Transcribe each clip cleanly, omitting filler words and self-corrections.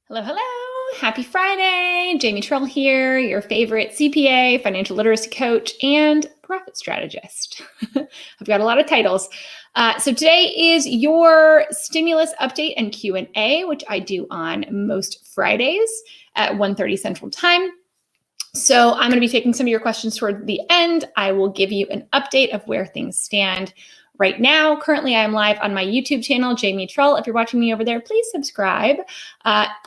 Hello, hello. Happy Friday. Jamie Trull here, your favorite CPA, financial literacy coach, and profit strategist. I've got a lot of titles. So today is your stimulus update and Q&A, which I do on most Fridays at 1:30 Central Time. So I'm going to be taking some of your questions toward the end. I will give you an update of where things stand right now. Currently, I am live on my YouTube channel, Jamie Trull. If you're watching me over there, please subscribe.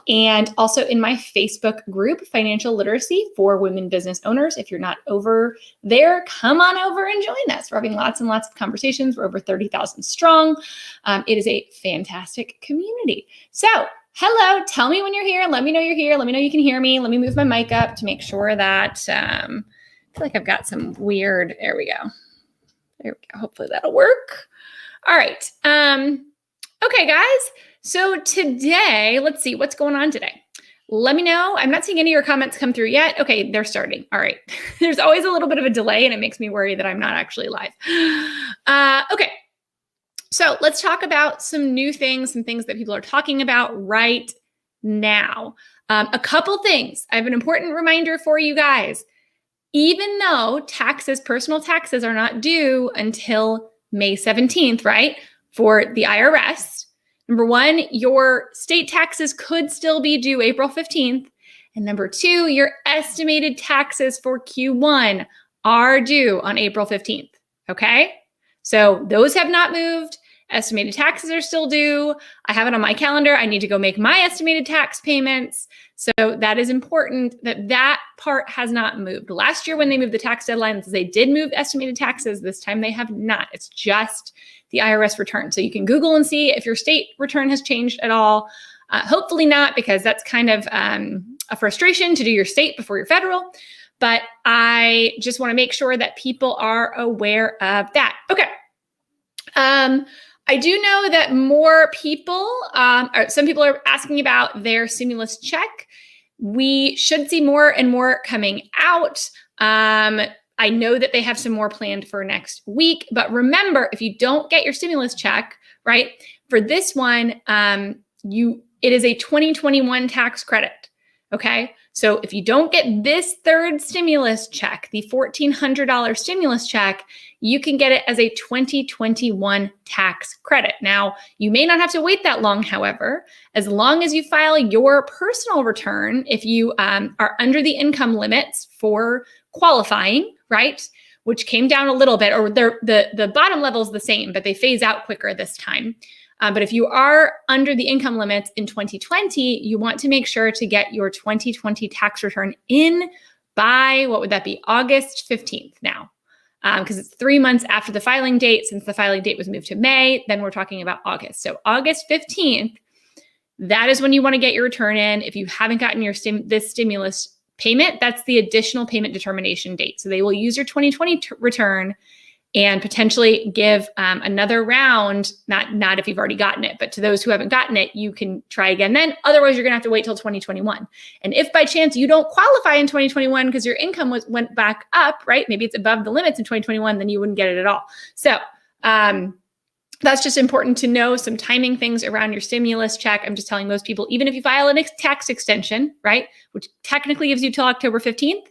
And also in my Facebook group, Financial Literacy for Women Business Owners. If you're not over there, come on over and join us. We're having lots and lots of conversations. We're over 30,000 strong. It is a fantastic community. So hello, tell me when you're here. Let me know you're here. Let me know you can hear me. Let me move my mic up to make sure that, I feel like I've got some weird, there we go. There we go. Hopefully that'll work. All right. Okay, guys. So today, let's see what's going on today. Let me know. I'm not seeing any of your comments come through yet. Okay, they're starting. All right. There's always a little bit of a delay and it makes me worry that I'm not actually live. Okay. So let's talk about some new things, some things that people are talking about right now. A couple things. I have an important reminder for you guys. Even though taxes, personal taxes are not due until May 17th, right? For the IRS. Number one, your state taxes could still be due April 15th. And number two, your estimated taxes for Q1 are due on April 15th, okay? So those have not moved. Estimated taxes are still due. I have it on my calendar. I need to go make my estimated tax payments. So that is important that that part has not moved. Last year when they moved the tax deadlines, they did move estimated taxes. This time they have not. It's just the IRS return. So you can Google and see if your state return has changed at all. Hopefully not, because that's kind of a frustration to do your state before your federal. But I just want to make sure that people are aware of that. Okay. I do know that more people, or some people are asking about their stimulus check. We should see more and more coming out. I know that they have some more planned for next week, but remember, if you don't get your stimulus check, right, for this one, it is a 2021 tax credit, okay? So if you don't get this third stimulus check, the $1,400 stimulus check, you can get it as a 2021 tax credit. Now, you may not have to wait that long, however, as long as you file your personal return, if you are under the income limits for qualifying, right, which came down a little bit, or the bottom level is the same, but they phase out quicker this time. But if you are under the income limits in 2020, you want to make sure to get your 2020 tax return in by, what would that be, August 15th now. Because it's 3 months after the filing date. Since the filing date was moved to May, then we're talking about August. So August 15th, that is when you want to get your return in. If you haven't gotten your this stimulus payment, that's the additional payment determination date. So they will use your 2020 return and potentially give another round, not if you've already gotten it, but to those who haven't gotten it, you can try again then. Otherwise, you're gonna have to wait till 2021. And if by chance you don't qualify in 2021 because your income went back up, right? Maybe it's above the limits in 2021, then you wouldn't get it at all. So that's just important to know, some timing things around your stimulus check. I'm just telling most people, even if you file a tax extension, right, which technically gives you till October 15th,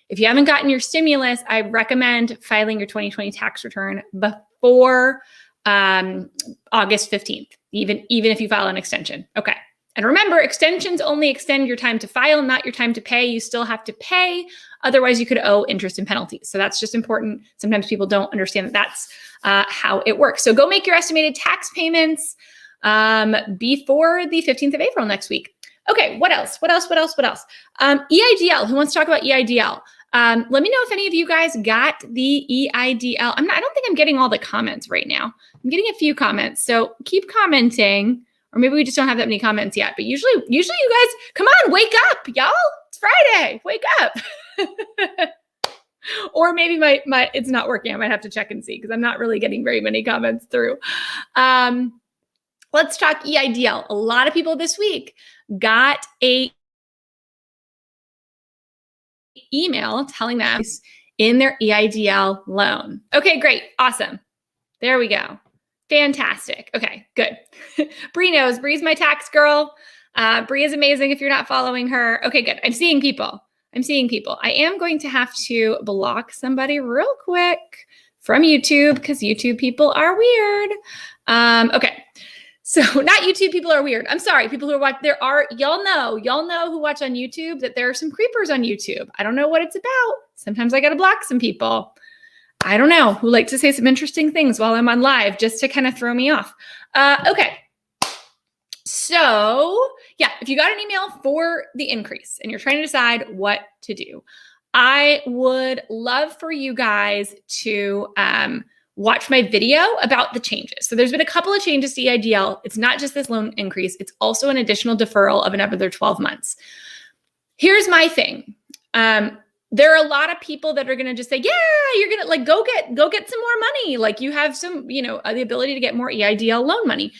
if you haven't gotten your stimulus, I recommend filing your 2020 tax return before August 15th, even if you file an extension. Okay. And remember, extensions only extend your time to file, not your time to pay. You still have to pay. Otherwise, you could owe interest and penalties. So that's just important. Sometimes people don't understand that that's how it works. So go make your estimated tax payments before the 15th of April next week. Okay, what else? EIDL, who wants to talk about EIDL? Let me know if any of you guys got the EIDL. I don't think I'm getting all the comments right now. I'm getting a few comments, so keep commenting, or maybe we just don't have that many comments yet. But usually you guys, come on, wake up, y'all. It's Friday, wake up. Or maybe my it's not working. I might have to check and see because I'm not really getting very many comments through. Let's talk EIDL. A lot of people this week got a email telling them in their EIDL loan. Okay, great. Awesome. There we go. Fantastic. Okay, good. Bree knows. Bree's my tax girl. Bree is amazing if you're not following her. Okay, good. I'm seeing people. I am going to have to block somebody real quick from YouTube because YouTube people are weird. Okay. So not YouTube people are weird. I'm sorry. People who watch, y'all know who watch on YouTube that there are some creepers on YouTube. I don't know what it's about. Sometimes I got to block some people. I don't know, who like to say some interesting things while I'm on live just to kind of throw me off. Okay. So yeah, if you got an email for the increase and you're trying to decide what to do, I would love for you guys to watch my video about the changes. So there's been a couple of changes to EIDL. It's not just this loan increase. It's also an additional deferral of another 12 months. Here's my thing. There are a lot of people that are going to just say, yeah, you're going to like, go get some more money. Like you have some, the ability to get more EIDL loan money.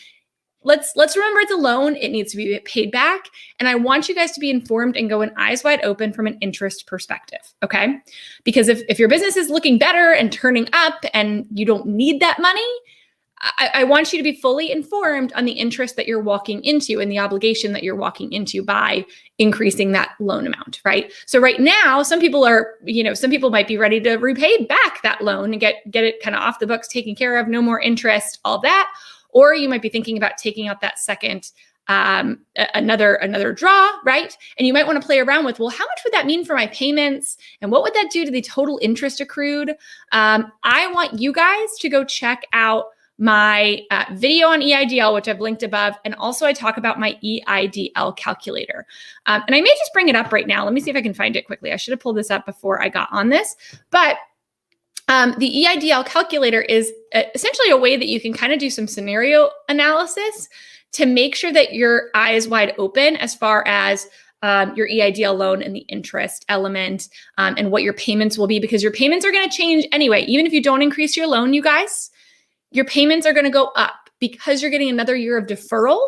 Let's remember it's a loan. It needs to be paid back. And I want you guys to be informed and go in eyes wide open from an interest perspective. Okay. Because if your business is looking better and turning up and you don't need that money, I want you to be fully informed on the interest that you're walking into and the obligation that you're walking into by increasing that loan amount, right? So right now, some people might be ready to repay back that loan and get it kind of off the books, taken care of, no more interest, all that. Or you might be thinking about taking out that second, another draw, right? And you might want to play around with, well, how much would that mean for my payments? And what would that do to the total interest accrued? I want you guys to go check out my video on EIDL, which I've linked above. And also I talk about my EIDL calculator. And I may just bring it up right now. Let me see if I can find it quickly. I should have pulled this up before I got on this, but the EIDL calculator is essentially a way that you can kind of do some scenario analysis to make sure that your eyes wide open as far as your EIDL loan and the interest element and what your payments will be, because your payments are going to change anyway. Even if you don't increase your loan, you guys, your payments are going to go up because you're getting another year of deferral,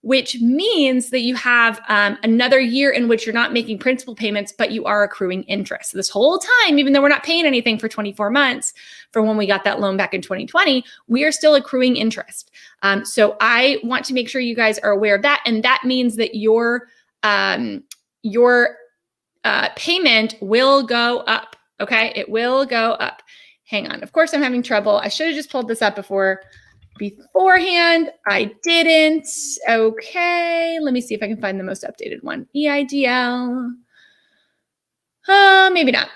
which means that you have another year in which you're not making principal payments, but you are accruing interest. So this whole time, even though we're not paying anything for 24 months from when we got that loan back in 2020, we are still accruing interest. So I want to make sure you guys are aware of that. And that means that your payment will go up. Okay, it will go up. Hang on. Of course, I'm having trouble. I should have just pulled this up beforehand. I didn't. Okay, let me see if I can find the most updated one. EIDL. Maybe not.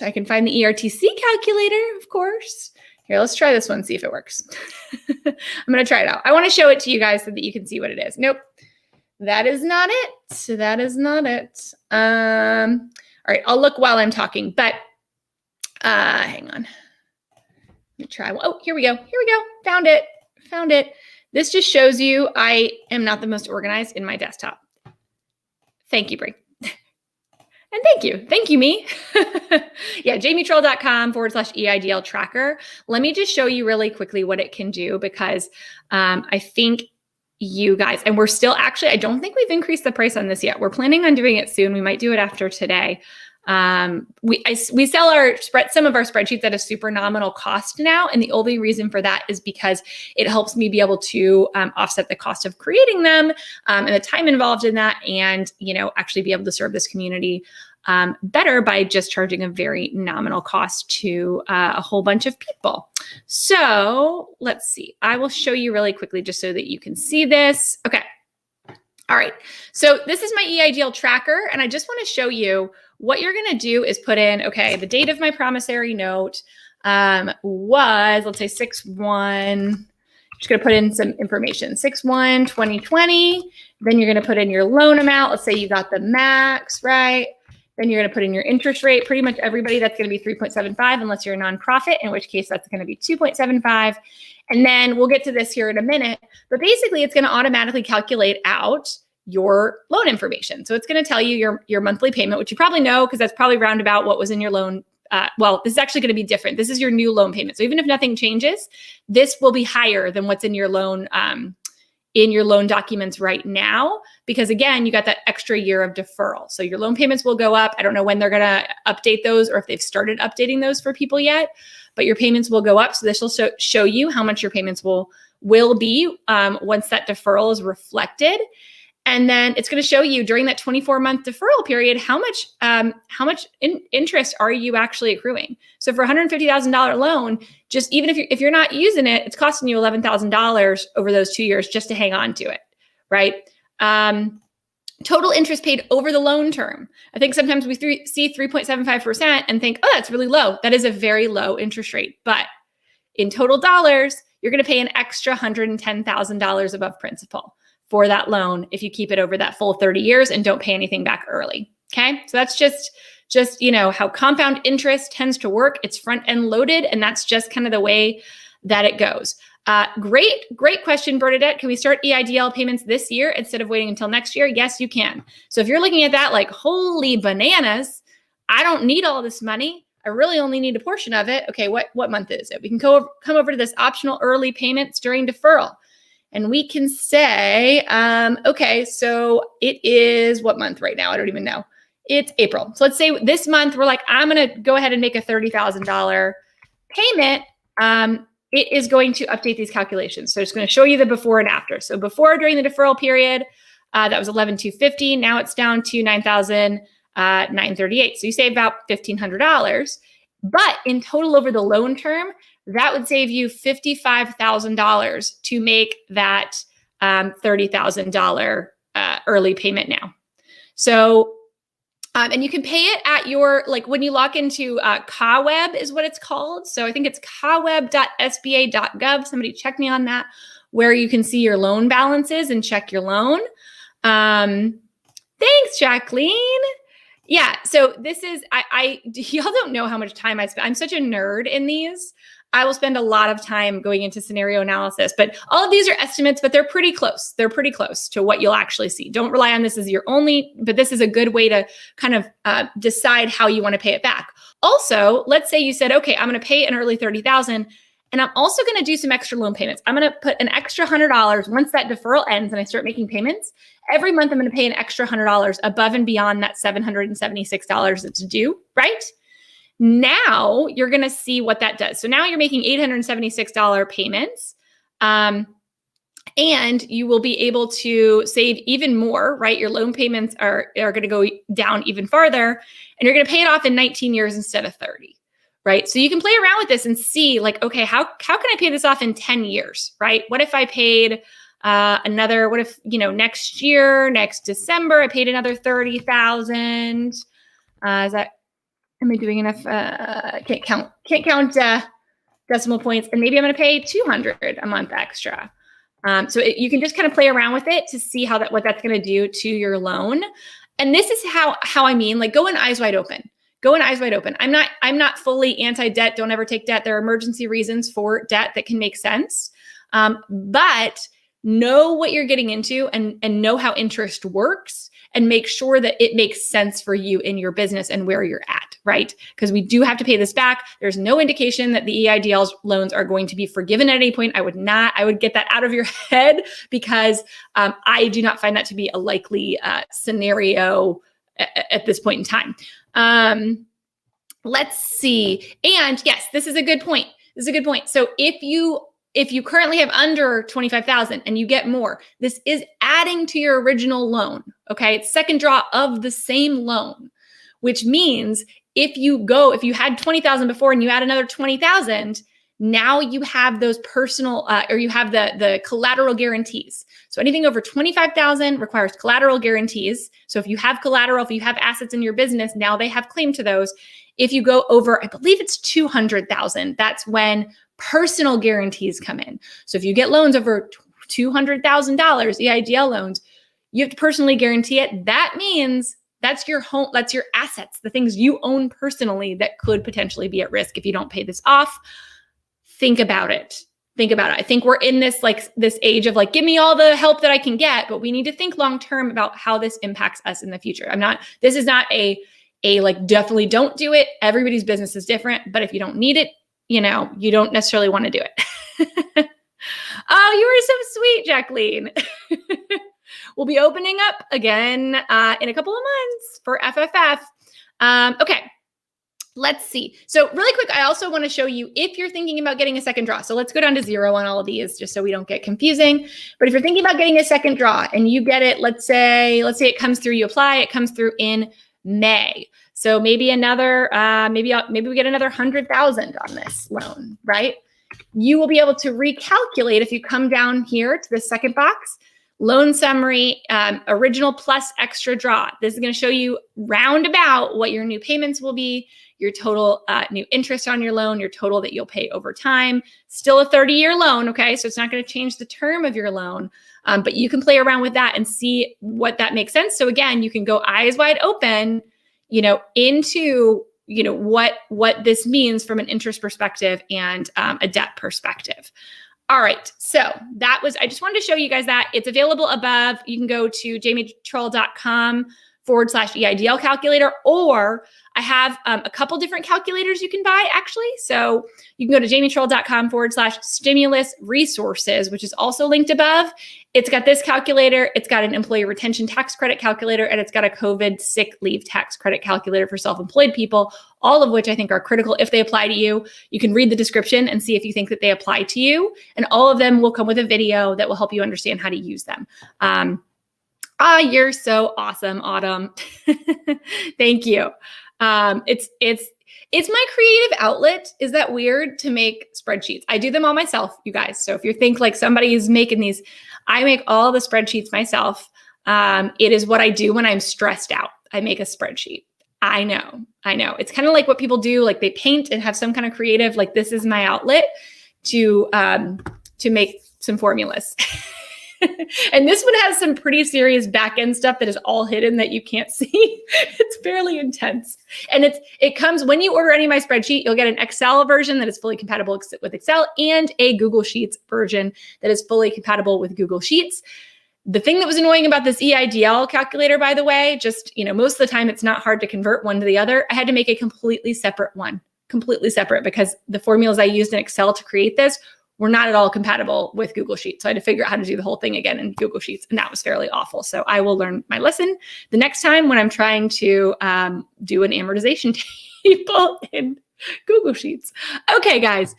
I can find the ERTC calculator, of course. Here, let's try this one, see if it works. I'm going to try it out. I want to show it to you guys so that you can see what it is. Nope. That is not it. All right, I'll look while I'm talking, but hang on. Let me try. Oh, here we go. Found it. This just shows you I am not the most organized in my desktop. Thank you, Bree. And thank you, me. Yeah, jamietrull.com/EIDL tracker. Let me just show you really quickly what it can do, because I think you guys, and we're still I don't think we've increased the price on this yet. We're planning on doing it soon. We might do it after today. We sell some of our spreadsheets at a super nominal cost now. And the only reason for that is because it helps me be able to offset the cost of creating them and the time involved in that, and, actually be able to serve this community better by just charging a very nominal cost to a whole bunch of people. So let's see. I will show you really quickly just so that you can see this. Okay. All right. So this is my EIDL tracker, and I just want to show you what you're going to do is put in, okay, the date of my promissory note was, let's say 6/1. Just going to put in some information, 6/1/2020. Then you're going to put in your loan amount. Let's say you got the max, right? Then you're going to put in your interest rate. Pretty much everybody, that's going to be 3.75 unless you're a nonprofit, in which case that's going to be 2.75. And then we'll get to this here in a minute. But basically, it's going to automatically calculate out your loan information. So it's going to tell you your monthly payment, which you probably know because that's probably roundabout what was in your loan. Well, this is actually going to be different. This is your new loan payment. So even if nothing changes, this will be higher than what's in your loan documents right now, because again, you got that extra year of deferral. So your loan payments will go up. I don't know when they're going to update those or if they've started updating those for people yet, but your payments will go up. So this will show you how much your payments will will be once that deferral is reflected. And then it's going to show you during that 24-month deferral period, how much interest are you actually accruing? So for a $150,000 loan, just even if you're not using it, it's costing you $11,000 over those 2 years just to hang on to it, right? Total interest paid over the loan term. I think sometimes we see 3.75% and think, oh, that's really low. That is a very low interest rate. But in total dollars, you're going to pay an extra $110,000 above principal for that loan if you keep it over that full 30 years and don't pay anything back early. Okay. So that's just how compound interest tends to work. It's front end loaded, and that's just kind of the way that it goes. Great question, Bernadette. Can we start EIDL payments this year instead of waiting until next year? Yes, you can. So if you're looking at that like, holy bananas, I don't need all this money. I really only need a portion of it. Okay, what month is it? We can come over to this optional early payments during deferral. And we can say, okay, so it is what month right now? I don't even know. It's April. So let's say this month we're like, I'm going to go ahead and make a $30,000 payment. It is going to update these calculations. So it's going to show you the before and after. So before, during the deferral period, that was $11,250. Now it's down to $9,938. So you save about $1,500. But in total over the loan term, that would save you $55,000 to make that $30,000 early payment now. So, and you can pay it at your, like when you log into CAWeb is what it's called. So I think it's caweb.sba.gov. Somebody check me on that, where you can see your loan balances and check your loan. Thanks, Jacqueline. Yeah. So this is, y'all don't know how much time I spend. I'm such a nerd in these. I will spend a lot of time going into scenario analysis, but all of these are estimates, but they're pretty close. They're pretty close to what you'll actually see. Don't rely on this as your only, but this is a good way to kind of decide how you want to pay it back. Also, let's say you said, okay, I'm going to pay an early $30,000, and I'm also going to do some extra loan payments. I'm going to put an extra $100 once that deferral ends and I start making payments. Every month, I'm going to pay an extra $100 above and beyond that $776 that's due, right? Now you're going to see what that does. So now you're making $876 payments, and you will be able to save even more, right? Your loan payments are going to go down even farther, and you're going to pay it off in 19 years instead of 30, right? So you can play around with this and see like, okay, how can I pay this off in 10 years, right? What if I paid what if, next year, next December, I paid another 30,000? Am I doing enough? Can't count decimal points. And maybe I'm going to pay $200 a month extra. You can just kind of play around with it to see what that's going to do to your loan. And this is how I mean, like, go in eyes wide open. Go in eyes wide open. I'm not fully anti-debt. Don't ever take debt. There are emergency reasons for debt that can make sense. But know what you're getting into and know how interest works, and make sure that it makes sense for you in your business and where you're at, right? Because we do have to pay this back. There's no indication that the EIDL loans are going to be forgiven at any point. I would get that out of your head, because I do not find that to be a likely scenario at this point in time. Let's see. And yes, this is a good point. So if you currently have under 25,000 and you get more, this is adding to your original loan. Okay. It's second draw of the same loan, which means if you had 20,000 before and you add another 20,000, now you have those personal, or you have the collateral guarantees. So anything over 25,000 requires collateral guarantees. So if you have collateral, if you have assets in your business, now they have claim to those. If you go over, I believe it's 200,000, that's when personal guarantees come in. So if you get loans over $200,000, EIDL loans, you have to personally guarantee it. That means that's your home, that's your assets, the things you own personally that could potentially be at risk if you don't pay this off. Think about it. I think we're in this age of like, give me all the help that I can get, but we need to think long-term about how this impacts us in the future. This is not a definitely don't do it. Everybody's business is different, but if you don't need it, you don't necessarily want to do it. Oh, you were so sweet, Jacqueline. We'll be opening up again in a couple of months for FFF. Okay. Let's see. So really quick, I also want to show you if you're thinking about getting a second draw. So let's go down to 0 on all of these just so we don't get confusing. But if you're thinking about getting a second draw and you get it, let's say it comes through, you apply, it comes through in May. So maybe another, maybe we get another 100,000 on this loan, right? You will be able to recalculate if you come down here to the second box, loan summary, original plus extra draw. This is going to show you roundabout what your new payments will be, your total new interest on your loan, your total that you'll pay over time. Still a 30-year loan, okay? So it's not going to change the term of your loan, but you can play around with that and see what that makes sense. So again, you can go eyes wide open, into what this means from an interest perspective and a debt perspective. All right, so I just wanted to show you guys that. It's available above. You can go to jamietrull.com/EIDL calculator, or I have a couple different calculators you can buy actually. So you can go to jamietrull.com/stimulus resources, which is also linked above. It's got this calculator, it's got an employee retention tax credit calculator, and it's got a COVID sick leave tax credit calculator for self-employed people, all of which I think are critical if they apply to you. You can read the description and see if you think that they apply to you. And all of them will come with a video that will help you understand how to use them. You're so awesome, Autumn. Thank you. It's my creative outlet. Is that weird to make spreadsheets? I do them all myself, you guys. So if you think like somebody is making these, I make all the spreadsheets myself. It is what I do when I'm stressed out. I make a spreadsheet. I know. It's kind of like what people do, like they paint and have some kind of creative, like this is my outlet to make some formulas. And this one has some pretty serious back-end stuff that is all hidden that you can't see. It's fairly intense. And it comes, when you order any of my spreadsheet, you'll get an Excel version that is fully compatible with Excel and a Google Sheets version that is fully compatible with Google Sheets. The thing that was annoying about this EIDL calculator, by the way, just, most of the time it's not hard to convert one to the other. I had to make a completely separate one, because the formulas I used in Excel to create this were not at all compatible with Google Sheets. So I had to figure out how to do the whole thing again in Google Sheets. And that was fairly awful. So I will learn my lesson the next time when I'm trying to do an amortization table in Google Sheets. Okay, guys.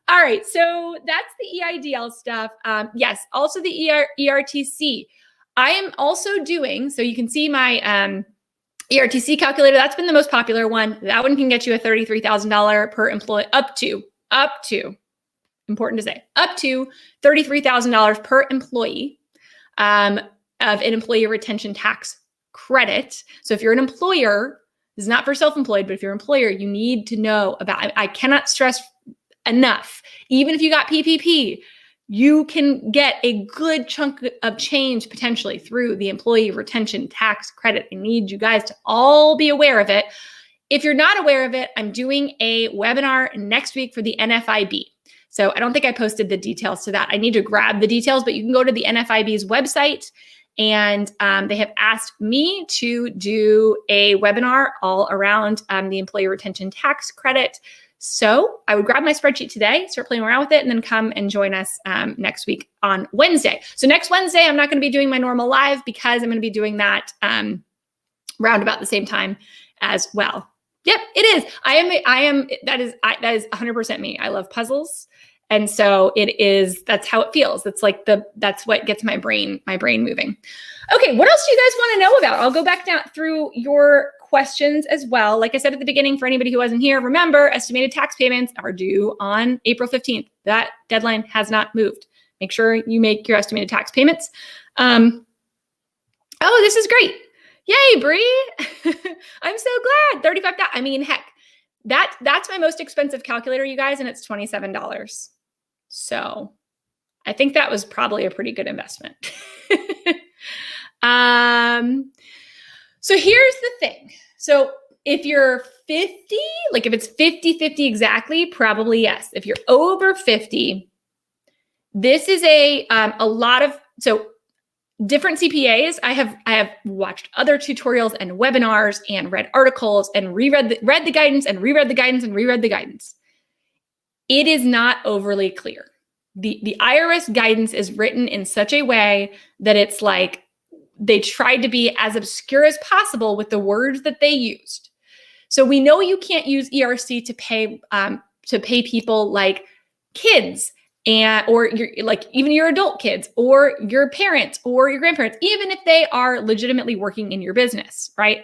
All right. So that's the EIDL stuff. Yes. Also the ERTC. I am also doing, so you can see my ERTC calculator. That's been the most popular one. That one can get you a $33,000 per employee, up to, important to say, up to $33,000 per employee of an employee retention tax credit. So if you're an employer, this is not for self-employed, but if you're an employer, you need to know about, I cannot stress enough, even if you got PPP, you can get a good chunk of change potentially through the employee retention tax credit. I need you guys to all be aware of it. If you're not aware of it, I'm doing a webinar next week for the NFIB. So I don't think I posted the details to that. I need to grab the details, but you can go to the NFIB's website, and they have asked me to do a webinar all around the employee retention tax credit. So I would grab my spreadsheet today, start playing around with it, and then come and join us next week on Wednesday. So next Wednesday, I'm not going to be doing my normal live because I'm going to be doing that round about the same time as well. Yep, it is. That is 100% me. I love puzzles. And so that's how it feels. That's what gets my brain moving. Okay, what else do you guys want to know about? I'll go back down through your questions as well. Like I said at the beginning, for anybody who wasn't here, remember, estimated tax payments are due on April 15th. That deadline has not moved. Make sure you make your estimated tax payments. Oh, this is great. Yay, Bree. I'm so glad. 35,000. I mean, heck, that's my most expensive calculator, you guys, and it's $27. So I think that was probably a pretty good investment. So here's the thing. So if you're 50, like if it's 50-50 exactly, probably yes. If you're over 50, this is a lot of, so different CPAs. I have watched other tutorials and webinars and read articles and read the guidance and reread the guidance and reread the guidance. It is not overly clear. The IRS guidance is written in such a way that it's like they tried to be as obscure as possible with the words that they used. So we know you can't use ERC to pay people like kids or even your adult kids or your parents or your grandparents, even if they are legitimately working in your business, right?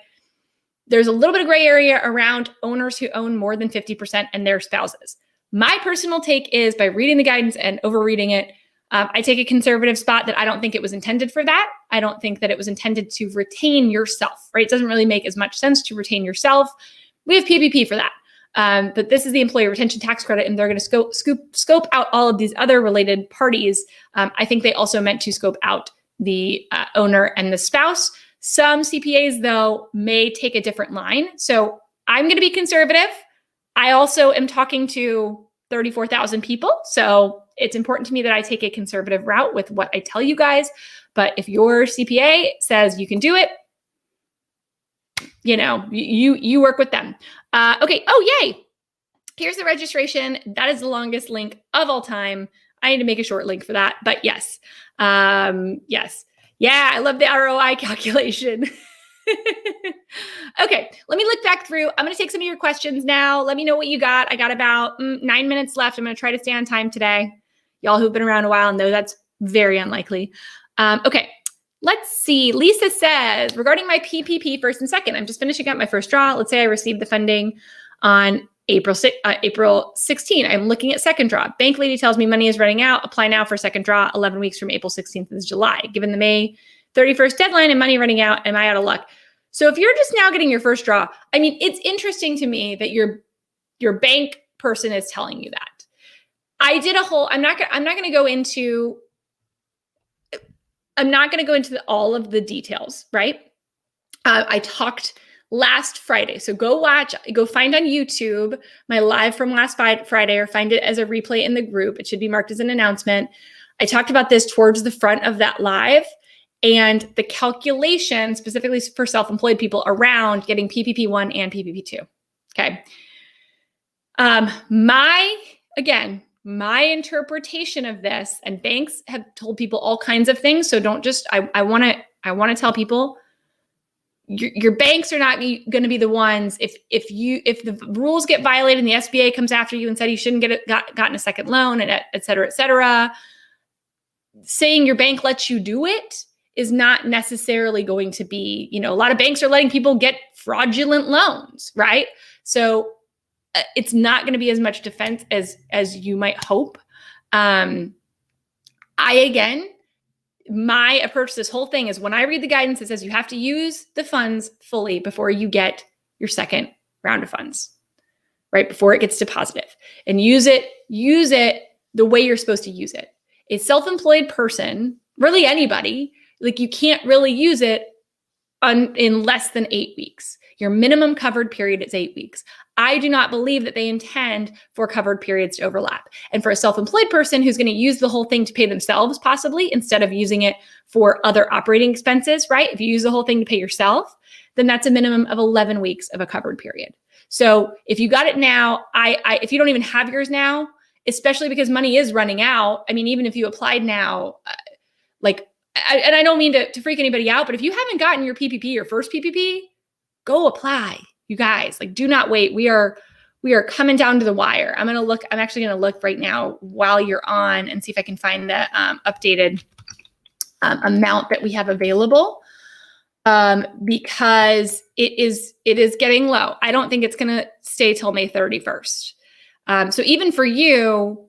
There's a little bit of gray area around owners who own more than 50% and their spouses. My personal take is, by reading the guidance and overreading it, I take a conservative spot that I don't think it was intended for that. I don't think that it was intended to retain yourself, right? It doesn't really make as much sense to retain yourself. We have PPP for that. But this is the employee retention tax credit, and they're going to scope out all of these other related parties. I think they also meant to scope out the owner and the spouse. Some CPAs, though, may take a different line. So I'm going to be conservative. I also am talking to 34,000 people. So it's important to me that I take a conservative route with what I tell you guys. But if your CPA says you can do it, you work with them. Okay. Oh, yay. Here's the registration. That is the longest link of all time. I need to make a short link for that. But yes. Yes. Yeah, I love the ROI calculation. Okay, let me look back through. I'm going to take some of your questions now. Let me know what you got. I got about 9 minutes left. I'm going to try to stay on time today. Y'all who've been around a while know that's very unlikely. Okay, let's see. Lisa says, regarding my PPP first and second, I'm just finishing up my first draw. Let's say I received the funding on April 16. I'm looking at second draw. Bank lady tells me money is running out. Apply now for second draw. 11 weeks from April 16th is July. Given the May 31st deadline and money running out, am I out of luck? So if you're just now getting your first draw, I mean, it's interesting to me that your bank person is telling you that. I did a whole, I'm not going to go into all of the details, right? I talked last Friday. So go find on YouTube my live from last Friday, or find it as a replay in the group. It should be marked as an announcement. I talked about this towards the front of that live, and the calculation specifically for self-employed people around getting PPP1 and PPP2. Okay. My interpretation of this, and banks have told people all kinds of things. So don't just, I want to tell people, your banks are not going to be the ones, if the rules get violated and the SBA comes after you and said you shouldn't gotten a second loan, and et cetera, saying your bank lets you do it is not necessarily going to be, a lot of banks are letting people get fraudulent loans, right? So it's not going to be as much defense as you might hope. My approach to this whole thing is, when I read the guidance, it says you have to use the funds fully before you get your second round of funds, right? Before it gets deposited, and use it the way you're supposed to use it. A self-employed person, really anybody, you can't really use it in less than 8 weeks. Your minimum covered period is 8 weeks. I do not believe that they intend for covered periods to overlap. And for a self-employed person who's going to use the whole thing to pay themselves, possibly, instead of using it for other operating expenses, right? If you use the whole thing to pay yourself, then that's a minimum of 11 weeks of a covered period. So if you got it now, if you don't even have yours now, especially because money is running out, I mean, even if you applied now, and I don't mean to freak anybody out, but if you haven't gotten your PPP, your first PPP, go apply. You guys, do not wait. We are coming down to the wire. I'm actually going to look right now while you're on and see if I can find the updated amount that we have available, because it is getting low. I don't think it's going to stay till May 31st. So even for you,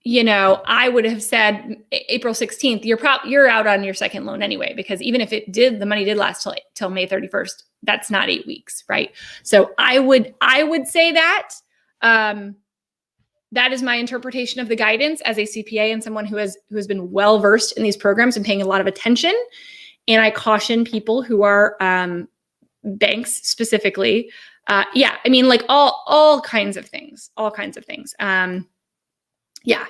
I would have said April 16th, you're out on your second loan anyway, because even if the money did last till May 31st, that's not 8 weeks, right? So I would say that, that is my interpretation of the guidance as a CPA and someone who has been well-versed in these programs and paying a lot of attention. And I caution people who are, banks specifically. Yeah, I mean, all kinds of things, yeah,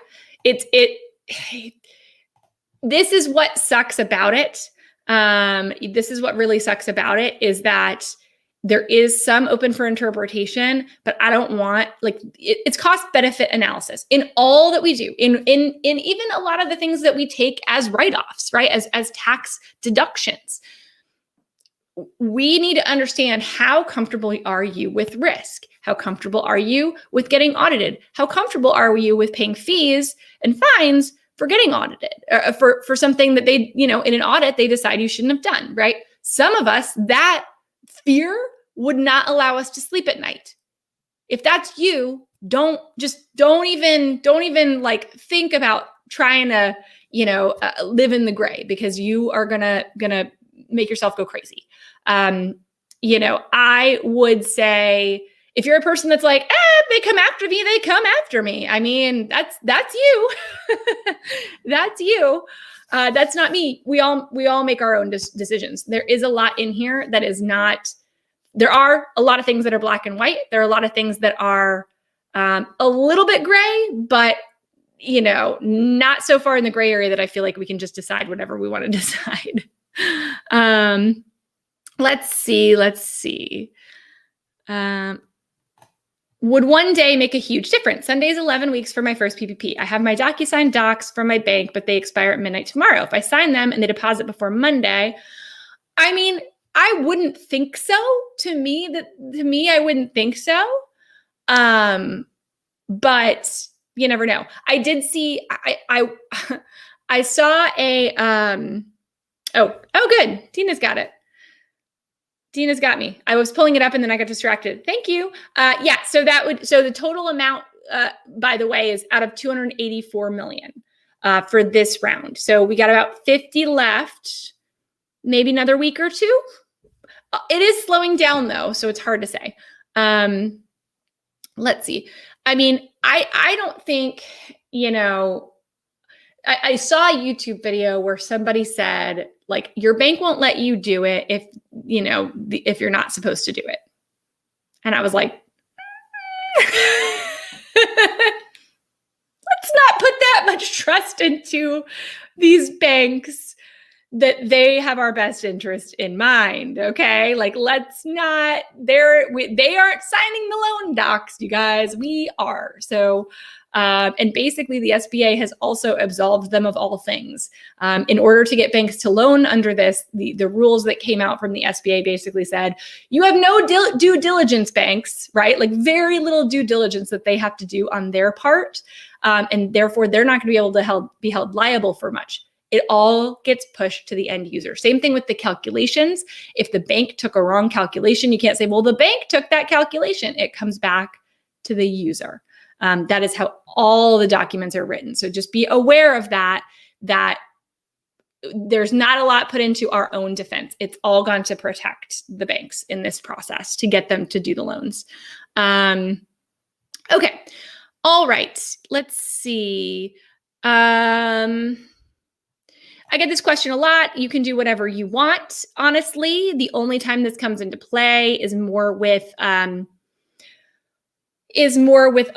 this is what sucks about it. This is what really sucks about it, is that there is some open for interpretation, but I don't want, it's cost benefit analysis in all that we do, in even a lot of the things that we take as write-offs, right? As tax deductions. we need to understand, how comfortable are you with risk? How comfortable are you with getting audited? How comfortable are you with paying fees and fines for getting audited, for something that they, in an audit, they decide you shouldn't have done, right? Some of us, that fear would not allow us to sleep at night. If that's you, don't even like think about trying to, live in the gray, because you are gonna make yourself go crazy. I would say, if you're a person that's like, they come after me, they come after me. I mean, that's you. That's you. That's not me. We all make our own decisions. There is a lot in here that is not. There are a lot of things that are black and white. There are a lot of things that are a little bit gray, but not so far in the gray area that I feel like we can just decide whatever we want to decide. Let's see. Would one day make a huge difference? Sunday's 11 weeks for my first PPP. I have my DocuSign docs from my bank, but they expire at midnight tomorrow. If I sign them and they deposit before Monday, I mean, I wouldn't think so. To me, I wouldn't think so. But you never know. I did see, I saw a, oh, good. Tina's got it. Tina's got me. I was pulling it up and then I got distracted. Thank you. So the total amount, by the way, is out of 284 million for this round. So we got about 50 left, maybe another week or two. It is slowing down though, so it's hard to say. Let's see. I mean, I don't think, I saw a YouTube video where somebody said, like, your bank won't let you do it if you're not supposed to do it. And I was like, let's not put that much trust into these banks that they have our best interest in mind. Okay. Like, let's not, they aren't signing the loan docs, you guys, we are. So, and basically the SBA has also absolved them of all things. In order to get banks to loan under this, the rules that came out from the SBA basically said, you have no due diligence, banks, right? Like, very little due diligence that they have to do on their part. And therefore they're not going to be able to be held liable for much. It all gets pushed to the end user. Same thing with the calculations. If the bank took a wrong calculation, you can't say, well, the bank took that calculation. It comes back to the user. That is how all the documents are written. So just be aware of that there's not a lot put into our own defense. It's all gone to protect the banks in this process to get them to do the loans. Okay. All right. Let's see. I get this question a lot. You can do whatever you want. Honestly, the only time this comes into play is more with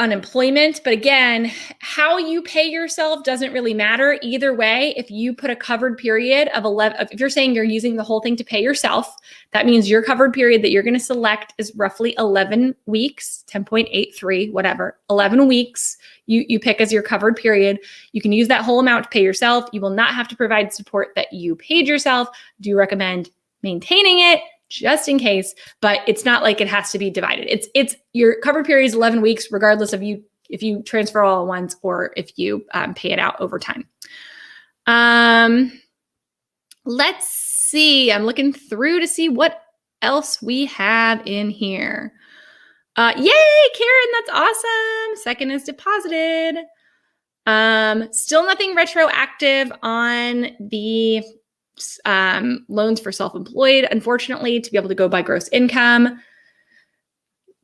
unemployment. But again, how you pay yourself doesn't really matter either way. If you put a covered period of 11, if you're saying you're using the whole thing to pay yourself, that means your covered period that you're going to select is roughly 11 weeks, 10.83, whatever, 11 weeks. You pick as your covered period. You can use that whole amount to pay yourself. You will not have to provide support that you paid yourself. Do recommend maintaining it just in case, but it's not like it has to be divided. It's your covered period is 11 weeks, regardless of if you transfer all at once or if you pay it out over time. Let's see. I'm looking through to see what else we have in here. Yay, Karen, that's awesome. Second is deposited. Still nothing retroactive on the loans for self-employed, unfortunately, to be able to go by gross income.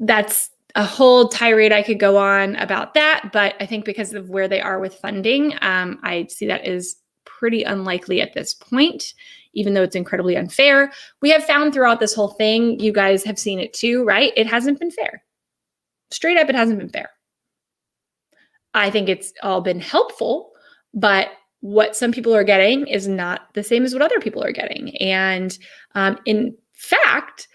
That's a whole tirade I could go on about that, but I think because of where they are with funding, I see that is pretty unlikely at this point, even though it's incredibly unfair. We have found throughout this whole thing, you guys have seen it too, right? It hasn't been fair. Straight up, it hasn't been fair. I think it's all been helpful, but what some people are getting is not the same as what other people are getting. And in fact,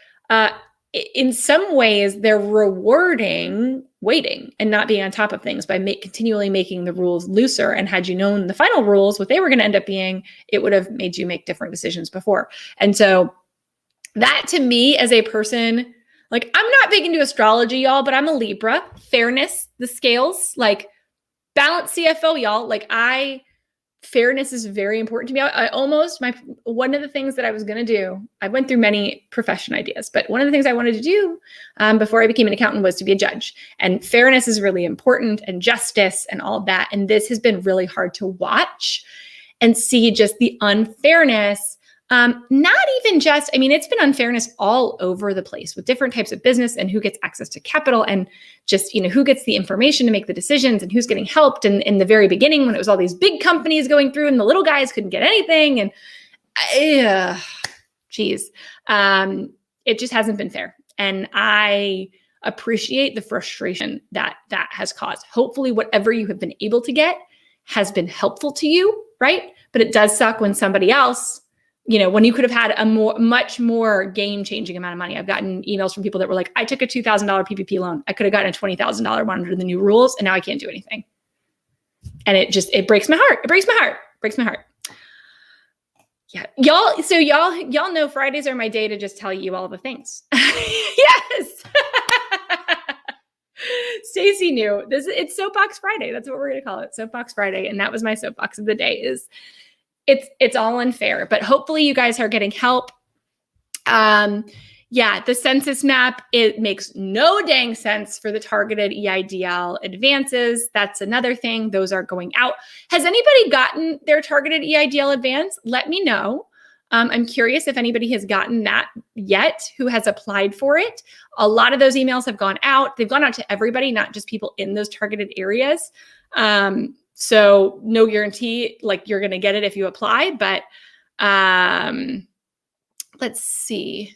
in some ways, they're rewarding waiting and not being on top of things by continually making the rules looser. And had you known the final rules, what they were going to end up being, it would have made you make different decisions before. And so That to me as a person, like I'm not big into astrology, y'all, but I'm a Libra. Fairness, the scales, like balanced CFO, y'all. Like fairness is very important to me. One of the things that I was going to do, I went through many profession ideas, but one of the things I wanted to do before I became an accountant was to be a judge. And fairness is really important, and justice and all of that. And this has been really hard to watch and see just the unfairness. Not even just, I mean, it's been unfairness all over the place with different types of business and who gets access to capital and just, who gets the information to make the decisions and who's getting helped. And in the very beginning, when it was all these big companies going through and the little guys couldn't get anything. And it just hasn't been fair. And I appreciate the frustration that has caused. Hopefully, whatever you have been able to get has been helpful to you, right? But it does suck when somebody else, when you could have had a much more game-changing amount of money. I've gotten emails from people that were like, I took a $2,000 PPP loan. I could have gotten a $20,000 one under the new rules, and now I can't do anything. And it breaks my heart. It breaks my heart. Yeah. Y'all know Fridays are my day to just tell you all the things. Yes. Staci knew this. It's Soapbox Friday. That's what we're going to call it. Soapbox Friday. And that was my soapbox of the day is it's all unfair, but hopefully you guys are getting help. The census map, it makes no dang sense for the targeted EIDL advances. That's another thing. Those are going out. Has anybody gotten their targeted EIDL advance? Let me know. I'm curious if anybody has gotten that yet who has applied for it. A lot of those emails have gone out. They've gone out to everybody, not just people in those targeted areas. So no guarantee like you're going to get it if you apply, but let's see.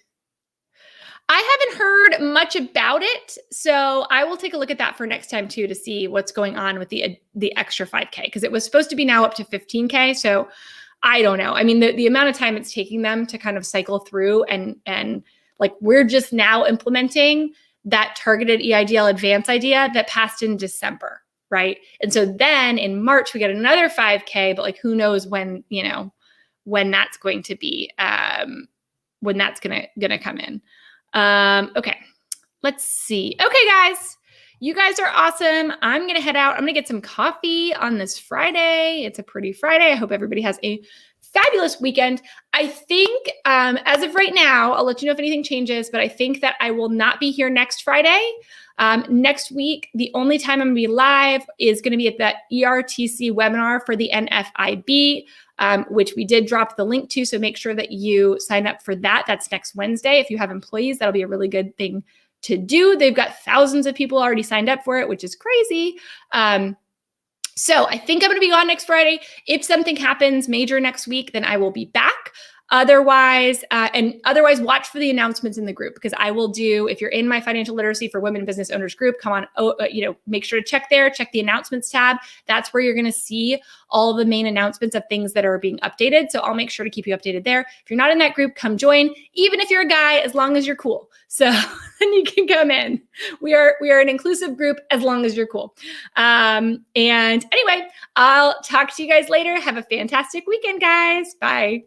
I haven't heard much about it, so I will take a look at that for next time too to see what's going on with the extra 5K because it was supposed to be now up to 15K. So I don't know. I mean, the amount of time it's taking them to kind of cycle through and like we're just now implementing that targeted EIDL advance idea that passed in December, right? And so then in March we get another 5K, but like who knows when that's going to be when that's gonna come in. Okay, let's see. Okay, guys, you guys are awesome. I'm going to head out. I'm going to get some coffee on this Friday. It's a pretty Friday. I hope everybody has a fabulous weekend. I think as of right now, I'll let you know if anything changes, but I think that I will not be here next Friday. Next week, the only time I'm going to be live is going to be at that ERTC webinar for the NFIB. Which we did drop the link to. So make sure that you sign up for that. That's next Wednesday. If you have employees, that'll be a really good thing to do. They've got thousands of people already signed up for it, which is crazy. So I think I'm going to be gone next Friday. If something happens major next week, then I will be back. Otherwise, watch for the announcements in the group because I will do, if you're in my financial literacy for women business owners group, come on, make sure to check the announcements tab. That's where you're going to see all the main announcements of things that are being updated. So I'll make sure to keep you updated there. If you're not in that group, come join, even if you're a guy, as long as you're cool. So then you can come in. We are an inclusive group as long as you're cool. And anyway, I'll talk to you guys later. Have a fantastic weekend, guys. Bye.